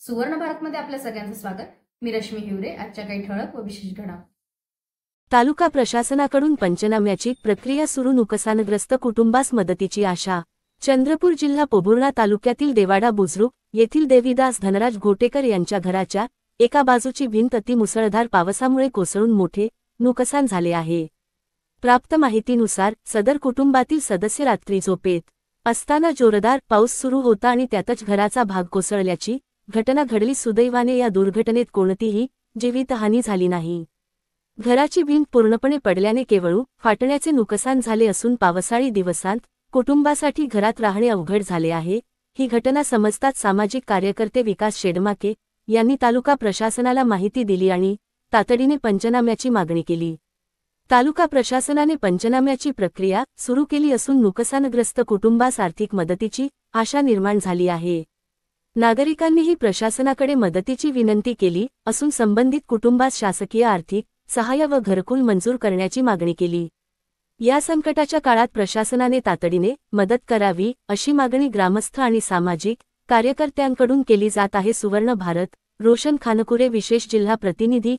सुवर्ण भारतमध्ये आपल्या सगळ्यांचं स्वागत। मी रश्मी हिवरे। आजच्या काही ठळक व विशेष घडामोडी। तालुका प्रशासनाकडून पंचनाम्याची प्रक्रिया सुरू, नुकसानग्रस्त कुटुंबास मदतीची आशा। चंद्रपूर जिल्हा पोभुर्णा तालुक्यातील देवाडा बुजरुक येथील देवीदास धनराज घोटेकर यांच्या घराच्या एका बाजूची भिंत अति मुसळधार पावसामुळे कोसळून मोठे नुकसान झाले आहे। प्राप्त माहितीनुसार सदर कुटुंबातील सदस्य रात्री झोपेत असताना जोरदार पाऊस सुरू होता आणि त्यातच घराचा भाग कोसळल्याची घटना घडली। सुदैवाने या दुर्घटनेत कोणतीही जीवितहानी झाली नाही। घराची भिंत पूर्णपणे पडल्याने केवळ फाटण्याचे नुकसान झाले असून पावसाळी दिवसांत कुटुंबासाठी घरात राहणे अवघड झाले आहे। ही घटना समजताच सामाजिक कार्यकर्ते विकास शेडमाके यांनी तालुका प्रशासनाला माहिती दिली आणि तातडीने पंचनाम्याची मागणी केली। तालुका प्रशासनाने पंचनाम्याची प्रक्रिया सुरू केली असून नुकसानग्रस्त कुटुंबास आर्थिक मदतीची आशा निर्माण झाली आहे। नागरिकांनीही प्रशासनाकडे मदतीची विनंती केली असून संबंधित कुटुंबास शासकीय आर्थिक सहाय्य व घरकुल मंजूर करण्याची मागणी केली। या संकटाच्या काळात प्रशासनाने तातडीने मदत करावी अशी मागणी ग्रामस्थ आणि सामाजिक कार्यकर्त्यांकडून केली जात आहे। सुवर्ण भारत, रोशन खानकुरे, विशेष जिल्हा प्रतिनिधी।